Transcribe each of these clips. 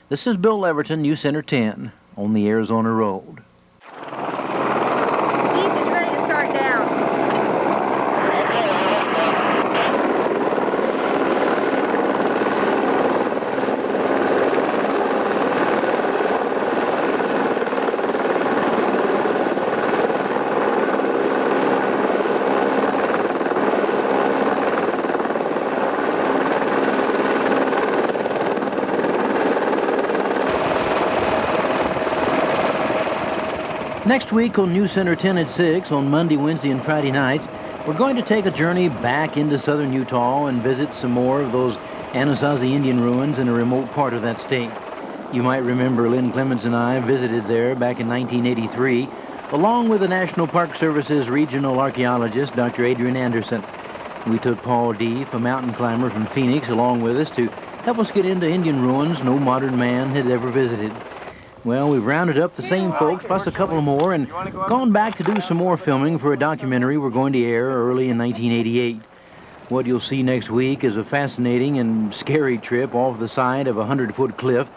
This is Bill Leverton, News Center 10, on the Arizona Road. Keith is ready to start down. Next week on News Center 10 at 6, on Monday, Wednesday, and Friday nights, we're going to take a journey back into southern Utah and visit some more of those Anasazi Indian ruins in a remote part of that state. You might remember Lynn Clements and I visited there back in 1983, along with the National Park Service's regional archaeologist, Dr. Adrian Anderson. We took Paul Deef, a mountain climber from Phoenix, along with us to help us get into Indian ruins no modern man had ever visited. Well, we've rounded up the same folks, plus a couple more, and gone back to do some more filming for a documentary we're going to air early in 1988. What you'll see next week is a fascinating and scary trip off the side of a 100-foot cliff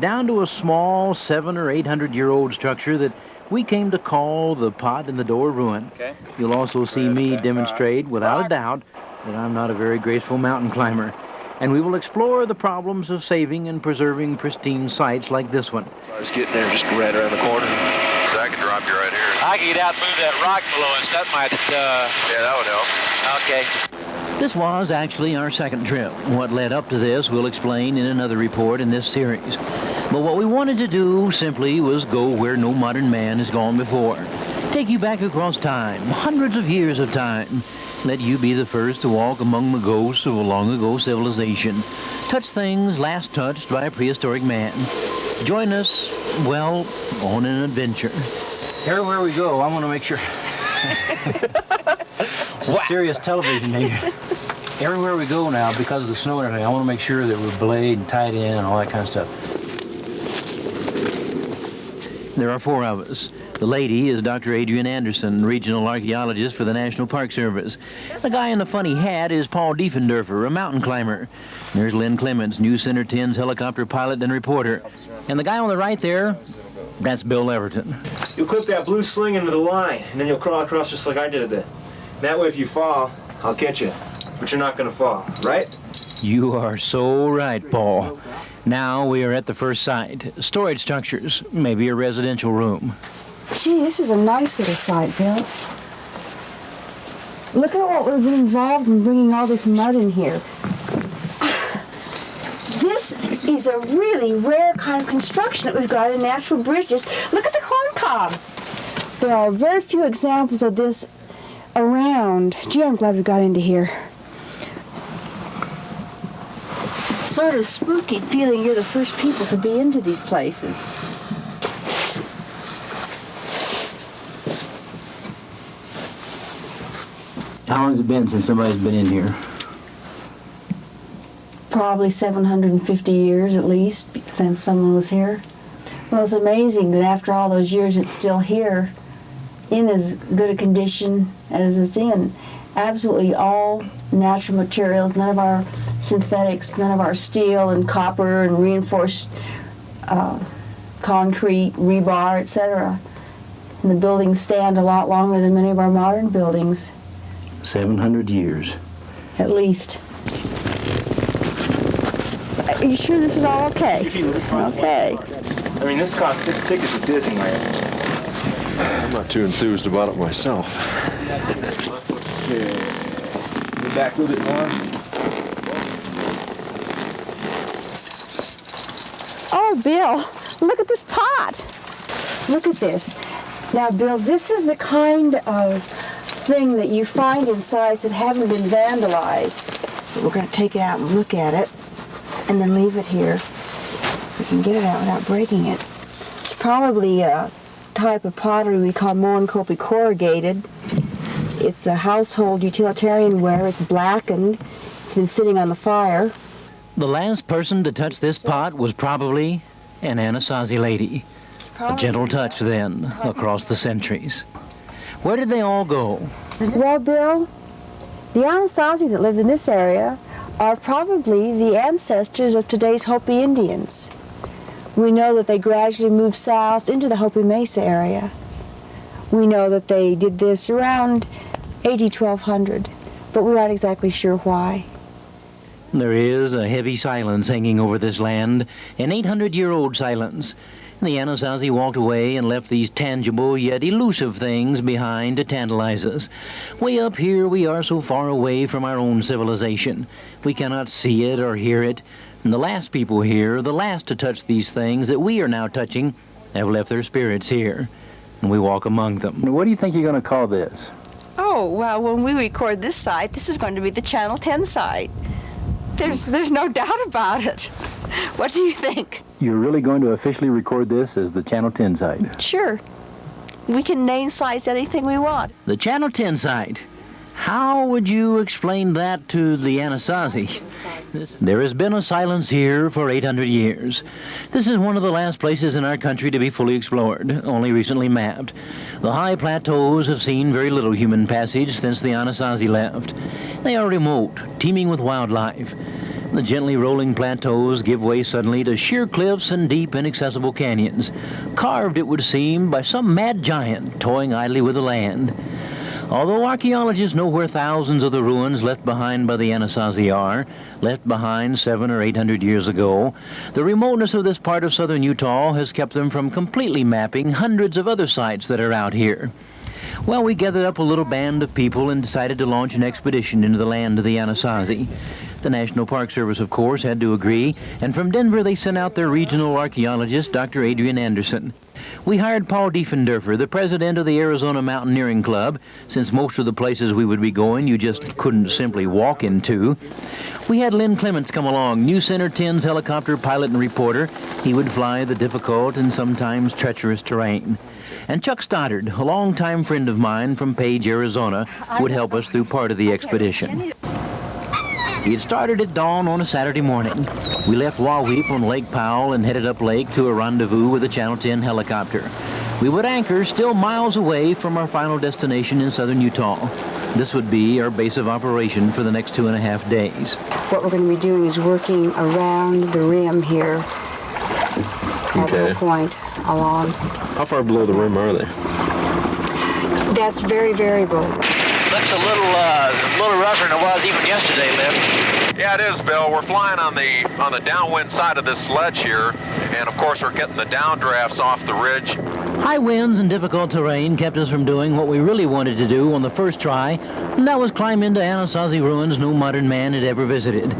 down to a small 700- or 800-year-old structure that we came to call the Pot in the Door Ruin. Okay. You'll also see me demonstrate, without a doubt, that I'm not a very graceful mountain climber. And we will explore the problems of saving and preserving pristine sites like this one. I was getting there just right around the corner. So I can drop you right here. I can get out and move that rock below us. That might, Yeah, that would help. Okay. This was actually our second trip. What led up to this we'll explain in another report in this series. But what we wanted to do simply was go where no modern man has gone before. Take you back across time, hundreds of years of time. Let you be the first to walk among the ghosts of a long-ago civilization. Touch things last touched by a prehistoric man. Join us, well, on an adventure. Everywhere we go, I want to make sure. This is serious television here. Everywhere we go now, because of the snow and everything, I want to make sure that we're belayed and tied in and all that kind of stuff. There are four of us. The lady is Dr. Adrian Anderson, regional archaeologist for the National Park Service. The guy in the funny hat is Paul Diefendorfer, a mountain climber. There's Lynn Clements, News Center 10's helicopter pilot and reporter. And the guy on the right there, that's Bill Leverton. You'll clip that blue sling into the line, and then you'll crawl across just like I did it. That way, if you fall, I'll catch you. But you're not going to fall, right? You are so right, Paul. Now we are at the first site. Storage structures, maybe a residential room. Gee, this is a nice little site, Bill. Look at what we've been involved in bringing all this mud in here. This is a really rare kind of construction that we've got in natural bridges. Look at the corn cob. There are very few examples of this around. Gee, I'm glad we got into here. Sort of spooky feeling you're the first people to be into these places. How long has it been since somebody's been in here? Probably 750 years at least since someone was here. Well, it's amazing that after all those years it's still here in as good a condition as it's in. Absolutely all natural materials, none of our synthetics, none of our steel and copper and reinforced concrete, rebar, etc. And the buildings stand a lot longer than many of our modern buildings. 700 years. At least. Are you sure this is all okay? Okay. I mean, this costs 6 tickets at Disneyland. I'm not too enthused about it myself. Okay. Move back a little bit more. Oh, Bill, look at this pot. Look at this. Now, Bill, this is the kind of thing that you find in sites that haven't been vandalized. But we're going to take it out and look at it and then leave it here. We can get it out without breaking it. It's probably a type of pottery we call Moenkopi corrugated. It's a household utilitarian ware. It's blackened. It's been sitting on the fire. The last person to touch this pot was probably an Anasazi lady. A gentle touch then, across the centuries. Where did they all go? Well, Bill, the Anasazi that live in this area are probably the ancestors of today's Hopi Indians. We know that they gradually moved south into the Hopi Mesa area. We know that they did this around AD 1200, but we're not exactly sure why. There is a heavy silence hanging over this land, an 800-year-old silence. The Anasazi walked away and left these tangible yet elusive things behind to tantalize us. Way up here we are so far away from our own civilization. We cannot see it or hear it. And the last people here, the last to touch these things that we are now touching, have left their spirits here. And we walk among them. What do you think you're going to call this? Oh, well, when we record this site, this is going to be the Channel 10 site. There's no doubt about it. What do you think? You're really going to officially record this as the Channel 10 site? Sure. We can name sites anything we want. The Channel 10 site. How would you explain that to the Anasazi? There has been a silence here for 800 years. This is one of the last places in our country to be fully explored, only recently mapped. The high plateaus have seen very little human passage since the Anasazi left. They are remote, teeming with wildlife. The gently rolling plateaus give way suddenly to sheer cliffs and deep, inaccessible canyons, carved, it would seem, by some mad giant toying idly with the land. Although archaeologists know where thousands of the ruins left behind by the Anasazi are, left behind 700 or 800 years ago, the remoteness of this part of southern Utah has kept them from completely mapping hundreds of other sites that are out here. Well, we gathered up a little band of people and decided to launch an expedition into the land of the Anasazi. The National Park Service, of course, had to agree, and from Denver they sent out their regional archaeologist, Dr. Adrian Anderson. We hired Paul Diefendorfer, the president of the Arizona Mountaineering Club, since most of the places we would be going you just couldn't simply walk into. We had Lynn Clements come along, News Center 10's helicopter pilot and reporter. He would fly the difficult and sometimes treacherous terrain. And Chuck Stoddard, a longtime friend of mine from Page, Arizona, would help us through part of the expedition. He had started at dawn on a Saturday morning. We left Wahweap on Lake Powell and headed up lake to a rendezvous with a Channel 10 helicopter. We would anchor still miles away from our final destination in southern Utah. This would be our base of operation for the next 2.5 days. What we're going to be doing is working around the rim here at a point along. How far below the rim are they? That's very variable. Looks a little rougher than it was even yesterday, Lynn. Yeah, it is, Bill. We're flying on the downwind side of this sledge here, and of course we're getting the downdrafts off the ridge. High winds and difficult terrain kept us from doing what we really wanted to do on the first try, and that was climb into Anasazi ruins no modern man had ever visited.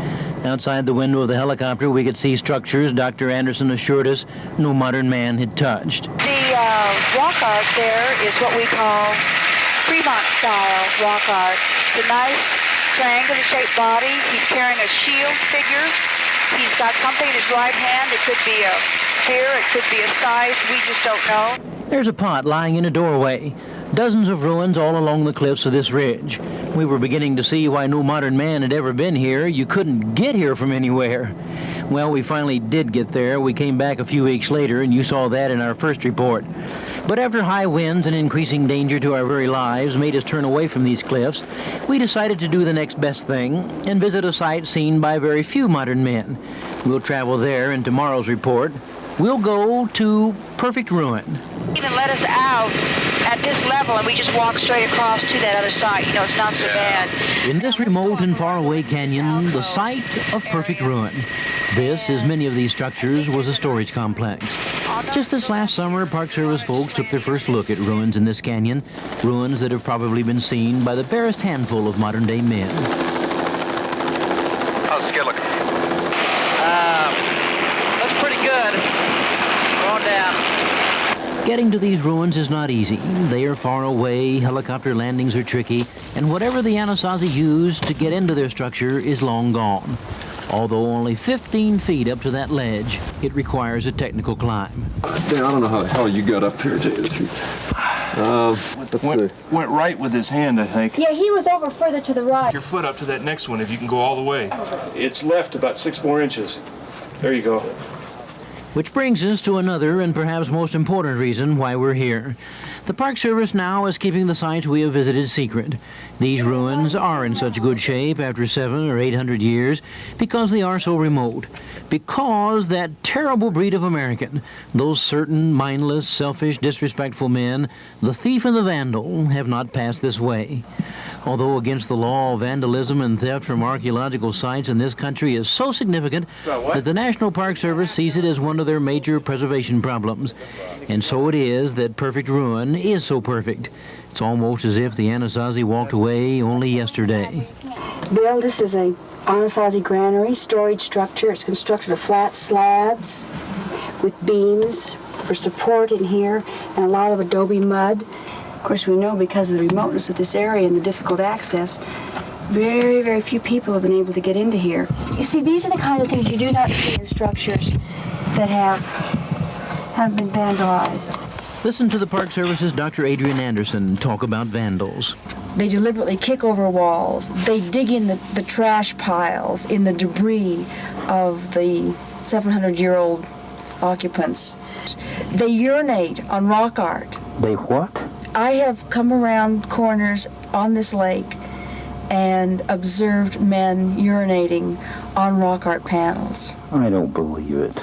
Outside the window of the helicopter, we could see structures Dr. Anderson assured us no modern man had touched. The rock art there is what we call Fremont-style rock art. It's a nice triangular-shaped body. He's carrying a shield figure. He's got something in his right hand. It could be a spear. It could be a scythe. We just don't know. There's a pot lying in a doorway. Dozens of ruins all along the cliffs of this ridge. We were beginning to see why no modern man had ever been here. You couldn't get here from anywhere. Well, we finally did get there. We came back a few weeks later, and you saw that in our first report. But after high winds and increasing danger to our very lives made us turn away from these cliffs, we decided to do the next best thing and visit a site seen by very few modern men. We'll travel there in tomorrow's report. We'll go to Perfect Ruin. Even let us out at this level, and we just walk straight across to that other site. You know, it's not so bad. In this remote and faraway canyon, the site of Perfect Ruin. This, as many of these structures, was a storage complex. Just this last summer, Park Service folks took their first look at ruins in this canyon, ruins that have probably been seen by the barest handful of modern-day men. How's the skid looking? Looks pretty good. Going down. Getting to these ruins is not easy. They are far away, helicopter landings are tricky, and whatever the Anasazi used to get into their structure is long gone. Although only 15 feet up to that ledge, it requires a technical climb. Dan, I don't know how the hell you got up here, to tell you the truth. Let's see. Went right with his hand, I think. Yeah, he was over further to the right. Your foot up to that next one if you can go all the way. It's left about 6 more inches. There you go. Which brings us to another and perhaps most important reason why we're here. The Park Service now is keeping the sites we have visited secret. These ruins are in such good shape after 700 or 800 years because they are so remote. Because that terrible breed of American, those certain mindless, selfish, disrespectful men, the thief and the vandal, have not passed this way. Although against the law, vandalism and theft from archaeological sites in this country is so significant that the National Park Service sees it as one of their major preservation problems. And so it is that perfect ruin is so perfect. It's almost as if the Anasazi walked away only yesterday. Bill, this is a Anasazi granary, storage structure. It's constructed of flat slabs with beams for support in here and a lot of adobe mud. Of course, we know because of the remoteness of this area and the difficult access, very, very few people have been able to get into here. You see, these are the kind of things you do not see in structures that have been vandalized. Listen to the Park Service's Dr. Adrian Anderson talk about vandals. They deliberately kick over walls. They dig in the trash piles, in the debris of the 700-year-old occupants. They urinate on rock art. They what? I have come around corners on this lake and observed men urinating on rock art panels. I don't believe it.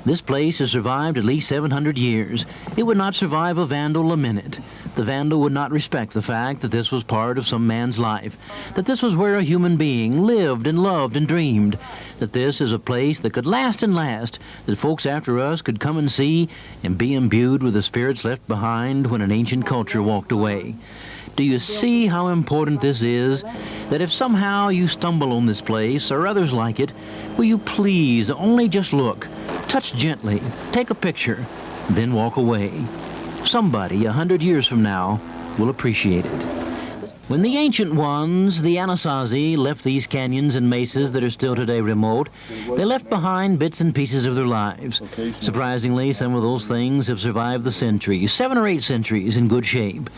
This place has survived at least 700 years. It would not survive a vandal a minute. The vandal would not respect the fact that this was part of some man's life, that this was where a human being lived and loved and dreamed, that this is a place that could last and last, that folks after us could come and see and be imbued with the spirits left behind when an ancient culture walked away. Do you see how important this is? That if somehow you stumble on this place or others like it, will you please only just look, touch gently, take a picture, then walk away. Somebody 100 years from now will appreciate it. When the ancient ones, the Anasazi, left these canyons and mesas that are still today remote, they left behind bits and pieces of their lives. Surprisingly, some of those things have survived the centuries, 7 or 8 centuries in good shape.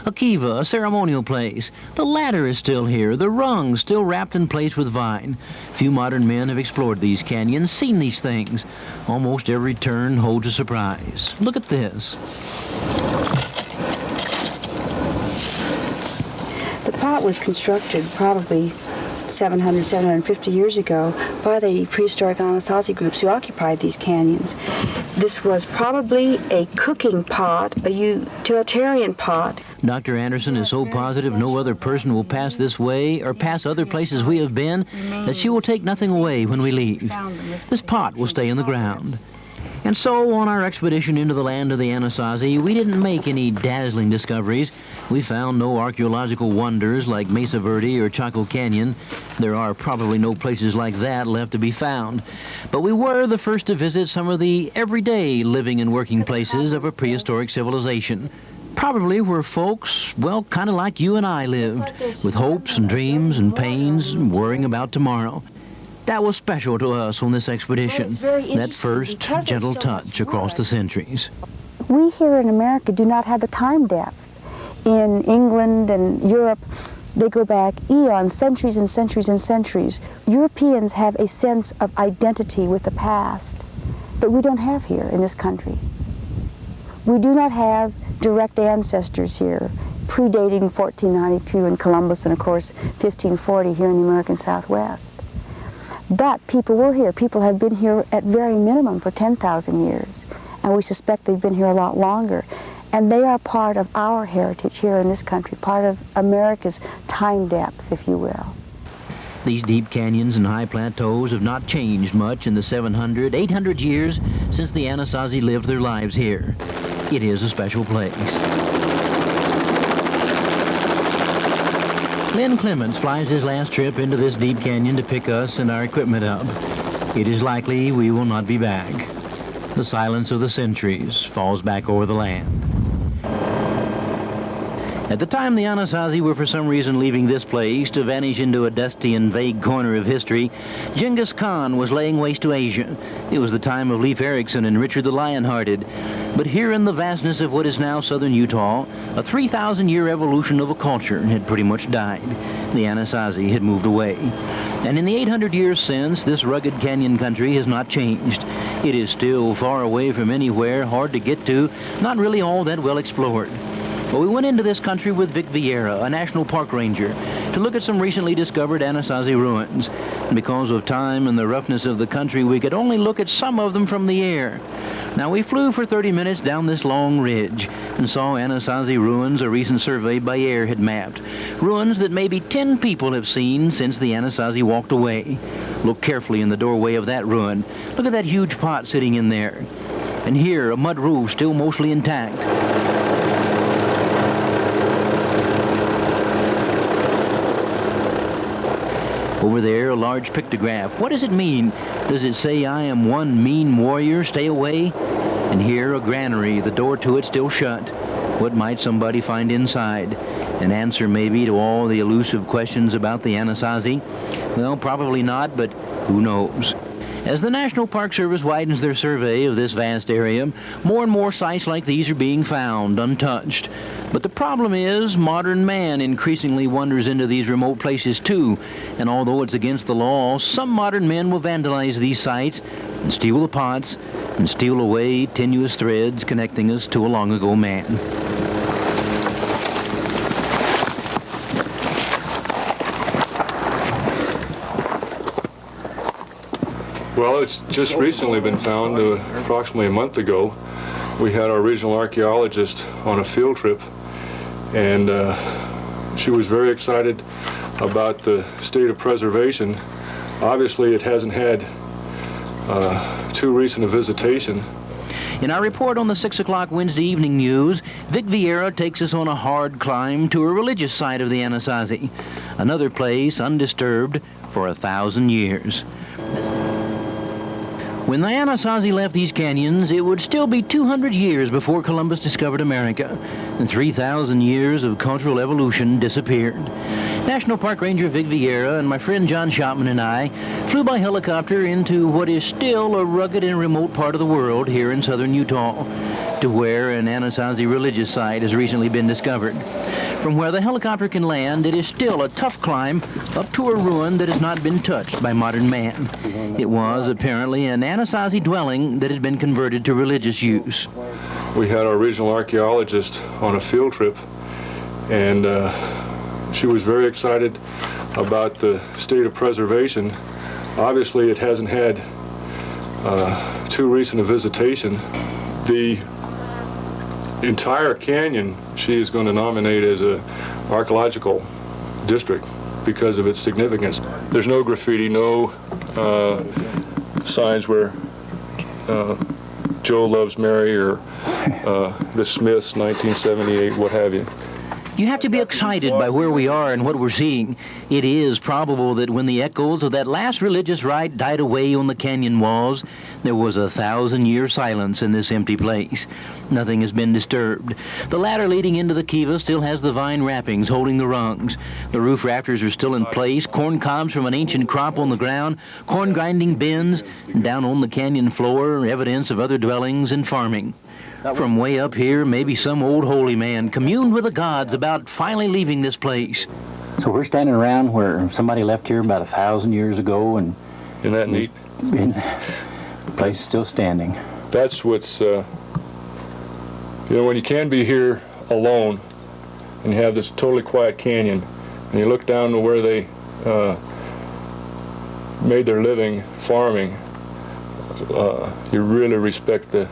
A kiva, a ceremonial place. The ladder is still here, the rung still wrapped in place with vine. Few modern men have explored these canyons, seen these things. Almost every turn holds a surprise. Look at this. The pot was constructed probably 700, 750 years ago by the prehistoric Anasazi groups who occupied these canyons. This was probably a cooking pot, a utilitarian pot. Dr. Anderson is so positive no other person will pass this way or pass other places we have been that she will take nothing away when we leave. This pot will stay in the ground. And so, on our expedition into the land of the Anasazi, we didn't make any dazzling discoveries. We found no archaeological wonders like Mesa Verde or Chaco Canyon. There are probably no places like that left to be found. But we were the first to visit some of the everyday living and working places of a prehistoric civilization. Probably where folks, well, kind of like you and I lived, with hopes and dreams and pains and worrying about tomorrow. That was special to us on this expedition, that first gentle touch across the centuries. We here in America do not have the time depth. In England and Europe, they go back eons, centuries and centuries and centuries. Europeans have a sense of identity with the past that we don't have here in this country. We do not have direct ancestors here, predating 1492 in Columbus and, of course, 1540 here in the American Southwest. But people were here. People have been here at very minimum for 10,000 years, and we suspect they've been here a lot longer. And they are part of our heritage here in this country, part of America's time depth, if you will. These deep canyons and high plateaus have not changed much in the 700, 800 years since the Anasazi lived their lives here. It is a special place. Lynn Clements flies his last trip into this deep canyon to pick us and our equipment up. It is likely we will not be back. The silence of the centuries falls back over the land. At the time the Anasazi were for some reason leaving this place to vanish into a dusty and vague corner of history, Genghis Khan was laying waste to Asia. It was the time of Leif Erikson and Richard the Lionhearted. But here in the vastness of what is now southern Utah, a 3,000-year evolution of a culture had pretty much died. The Anasazi had moved away. And in the 800 years since, this rugged canyon country has not changed. It is still far away from anywhere, hard to get to, not really all that well explored. But we went into this country with Vic Vieira, a national park ranger, to look at some recently discovered Anasazi ruins. And because of time and the roughness of the country, we could only look at some of them from the air. Now, we flew for 30 minutes down this long ridge and saw Anasazi ruins a recent survey by air had mapped. Ruins that maybe 10 people have seen since the Anasazi walked away. Look carefully in the doorway of that ruin. Look at that huge pot sitting in there. And here, a mud roof still mostly intact. Over there, a large pictograph. What does it mean? Does it say, "I am one mean warrior, stay away"? And here, a granary, the door to it still shut. What might somebody find inside? An answer, maybe, to all the elusive questions about the Anasazi? Well, probably not, but who knows? As the National Park Service widens their survey of this vast area, more and more sites like these are being found, untouched. But the problem is, modern man increasingly wanders into these remote places too. And although it's against the law, some modern men will vandalize these sites and steal the pots and steal away tenuous threads connecting us to a long ago man. Well, it's just recently been found, approximately a month ago. We had our regional archaeologist on a field trip, and she was very excited about the state of preservation. Obviously, it hasn't had too recent a visitation. In our report on the 6 o'clock Wednesday evening news, Vic Vieira takes us on a hard climb to a religious site of the Anasazi, another place undisturbed for 1,000 years. When the Anasazi left these canyons, it would still be 200 years before Columbus discovered America, and 3,000 years of cultural evolution disappeared. National Park Ranger Vic Vieira and my friend John Shopman and I flew by helicopter into what is still a rugged and remote part of the world here in southern Utah, to where an Anasazi religious site has recently been discovered. From where the helicopter can land, it is still a tough climb up to a ruin that has not been touched by modern man. It was apparently an Anasazi dwelling that had been converted to religious use. We had our regional archaeologist on a field trip, and she was very excited about the state of preservation. Obviously, it hasn't had too recent a visitation. The entire canyon she is going to nominate as an archaeological district because of its significance. There's no graffiti, no signs where Joe loves Mary or the Smiths, 1978, what have you. You have to be excited by where we are and what we're seeing. It is probable that when the echoes of that last religious rite died away on the canyon walls, there was 1,000-year silence in this empty place. Nothing has been disturbed. The ladder leading into the kiva still has the vine wrappings holding the rungs. The roof rafters are still in place, corn cobs from an ancient crop on the ground, corn grinding bins, and down on the canyon floor, evidence of other dwellings and farming. From way up here, maybe some old holy man communed with the gods about finally leaving this place. So we're standing around where somebody left here about 1,000 years ago, and isn't that neat? The place is still standing. That's what's, you know, when you can be here alone and you have this totally quiet canyon, and you look down to where they made their living farming, you really respect the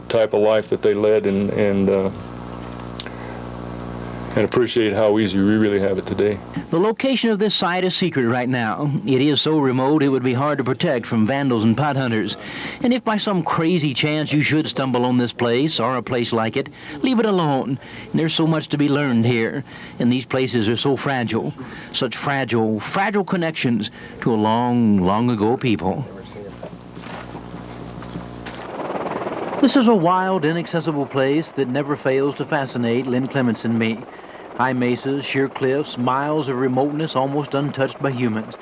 type of life that they led and appreciate how easy we really have it today. The location of this site is secret right now. It is so remote it would be hard to protect from vandals and pot hunters. And if by some crazy chance you should stumble on this place or a place like it, leave it alone. There's so much to be learned here, and these places are so fragile. Such fragile connections to a long, long ago people. This is a wild, inaccessible place that never fails to fascinate Lynn Clements and me. High mesas, sheer cliffs, miles of remoteness almost untouched by humans.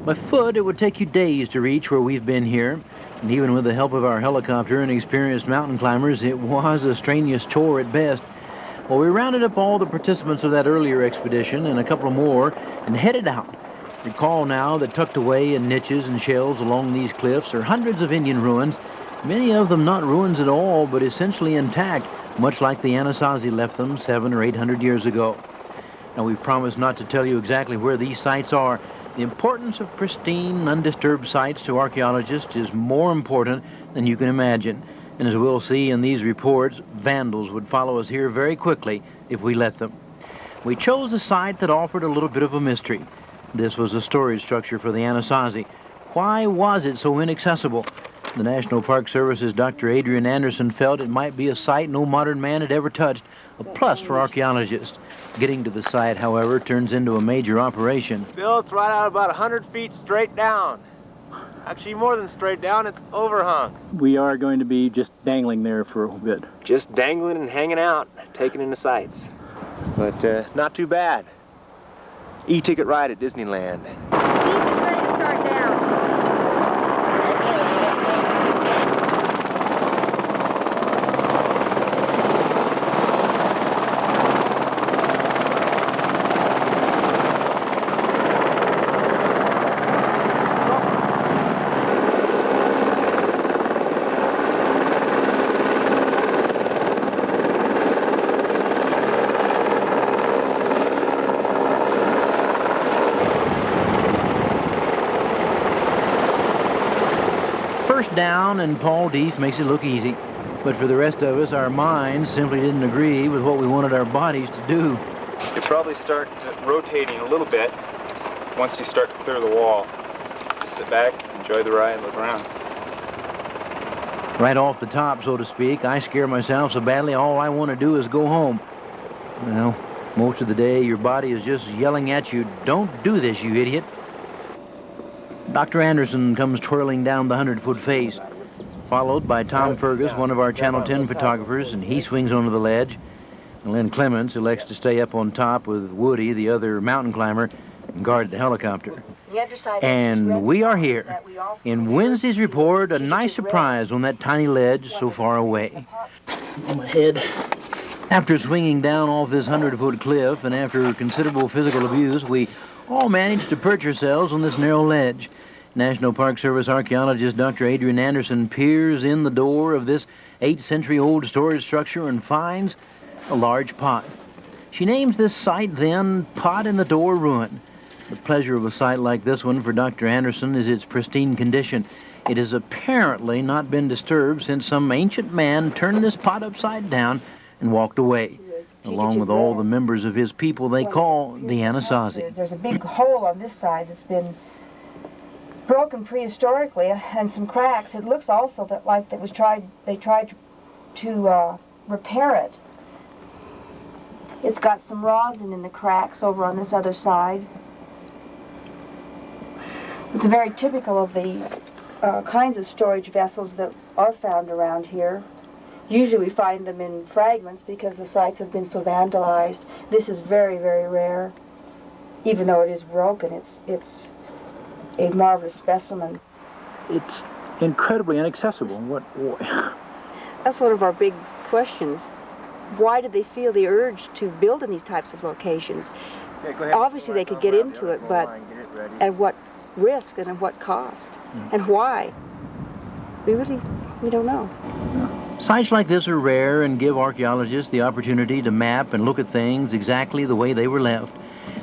By foot, it would take you days to reach where we've been here. And even with the help of our helicopter and experienced mountain climbers, it was a strenuous chore at best. Well, we rounded up all the participants of that earlier expedition and a couple more and headed out Recall now that tucked away in niches and shelves along these cliffs are hundreds of Indian ruins, many of them not ruins at all, but essentially intact, much like the Anasazi left them 700 or 800 years ago. Now, we've promised not to tell you exactly where these sites are. The importance of pristine, undisturbed sites to archaeologists is more important than you can imagine. And as we'll see in these reports, vandals would follow us here very quickly if we let them. We chose a site that offered a little bit of a mystery. This was a storage structure for the Anasazi. Why was it so inaccessible? The National Park Service's Dr. Adrian Anderson felt it might be a site no modern man had ever touched, a plus for archaeologists. Getting to the site, however, turns into a major operation. Bill, it's right out about 100 feet straight down. Actually, more than straight down, it's overhung. We are going to be just dangling there for a bit. Just dangling and hanging out, taking in the sights. But not too bad. E-ticket ride at Disneyland. He's ready to start down. Down, and Paul Deef makes it look easy. But for the rest of us, our minds simply didn't agree with what we wanted our bodies to do. You probably start rotating a little bit once you start to clear the wall. Just sit back, enjoy the ride, and look around. Right off the top, so to speak, I scare myself so badly all I want to do is go home. Well, most of the day your body is just yelling at you, "Don't do this, you idiot." Dr. Anderson comes twirling down the 100-foot face, followed by Tom Fergus, one of our Channel 10 photographers, and he swings onto the ledge. And Lynn Clements elects to stay up on top with Woody, the other mountain climber, and guard the helicopter. And we are here. In Wednesday's report, a nice surprise on that tiny ledge so far away. On my head. After swinging down off this 100-foot cliff and after considerable physical abuse, we all managed to perch ourselves on this narrow ledge. National Park Service archaeologist Dr. Adrian Anderson peers in the door of this 8th-century-old storage structure and finds a large pot. She names this site, then, Pot in the Door Ruin. The pleasure of a site like this one for Dr. Anderson is its pristine condition. It has apparently not been disturbed since some ancient man turned this pot upside down and walked away, along with all the members of his people they call the Anasazi. There's a big hole on this side that's been broken prehistorically and some cracks. It looks also that like they tried to repair it. It's got some rosin in the cracks over on this other side. It's very typical of the kinds of storage vessels that are found around here. Usually we find them in fragments because the sites have been so vandalized. This is very, very rare. Even though it is broken, it's a marvelous specimen. It's incredibly inaccessible. That's one of our big questions. Why did they feel the urge to build in these types of locations? Obviously they could get into it, but at what risk and at what cost? And why? We don't know. Sites like this are rare and give archaeologists the opportunity to map and look at things exactly the way they were left.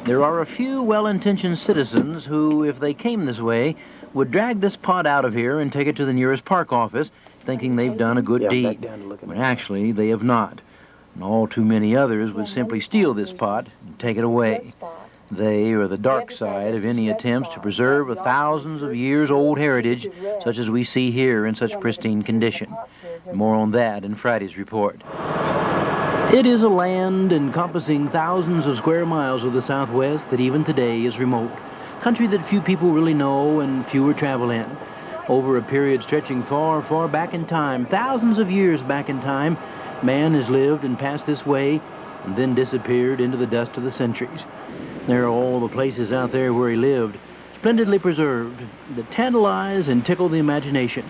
There are a few well-intentioned citizens who, if they came this way, would drag this pot out of here and take it to the nearest park office, thinking they've done a good deed. But actually, they have not. And all too many others would simply steal this pot and take it away. They are the dark side of any attempts to preserve a thousands of years old heritage such as we see here in such pristine condition. More on that in Friday's report. It is a land encompassing thousands of square miles of the Southwest that even today is remote. Country that few people really know and fewer travel in. Over a period stretching far, far back in time, thousands of years back in time, man has lived and passed this way and then disappeared into the dust of the centuries. There are all the places out there where he lived, splendidly preserved, that tantalize and tickle the imagination.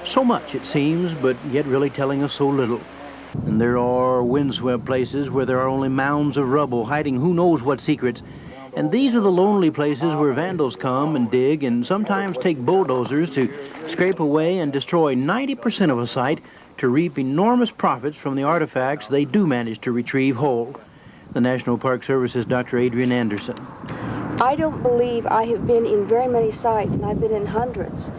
So much, it seems, but yet really telling us so little. And there are windswept places where there are only mounds of rubble hiding who knows what secrets. And these are the lonely places where vandals come and dig and sometimes take bulldozers to scrape away and destroy 90% of a site to reap enormous profits from the artifacts they do manage to retrieve whole. The National Park Service's Dr. Adrian Anderson. I don't believe I have been in very many sites, and I've been in hundreds,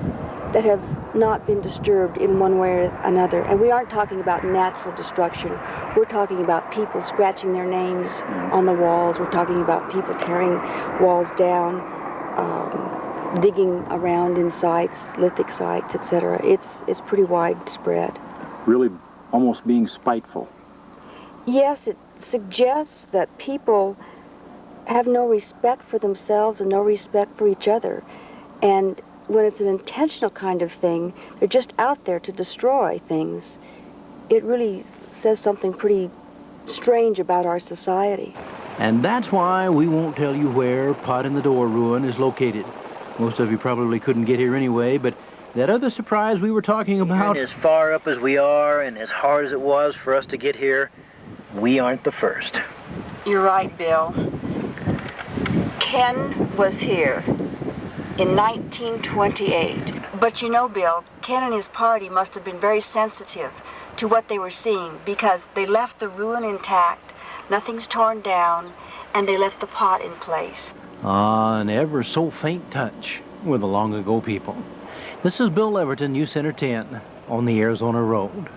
that have not been disturbed in one way or another. And we aren't talking about natural destruction. We're talking about people scratching their names on the walls. We're talking about people tearing walls down, digging around in sites, lithic sites, etc. It's pretty widespread. Really almost being spiteful. Yes, it suggests that people have no respect for themselves and no respect for each other. And when it's an intentional kind of thing, they're just out there to destroy things. It really says something pretty strange about our society. And that's why we won't tell you where Pot in the Door ruin is located. Most of you probably couldn't get here anyway, but that other surprise we were talking about... And as far up as we are and as hard as it was for us to get here, we aren't the first. You're right, Bill. Ken was here in 1928. But you know, Bill, Ken and his party must have been very sensitive to what they were seeing, because they left the ruin intact, nothing's torn down, and they left the pot in place. Ah, an ever so faint touch with the long ago people. This is Bill Leverton, News Center 10 on the Arizona Road.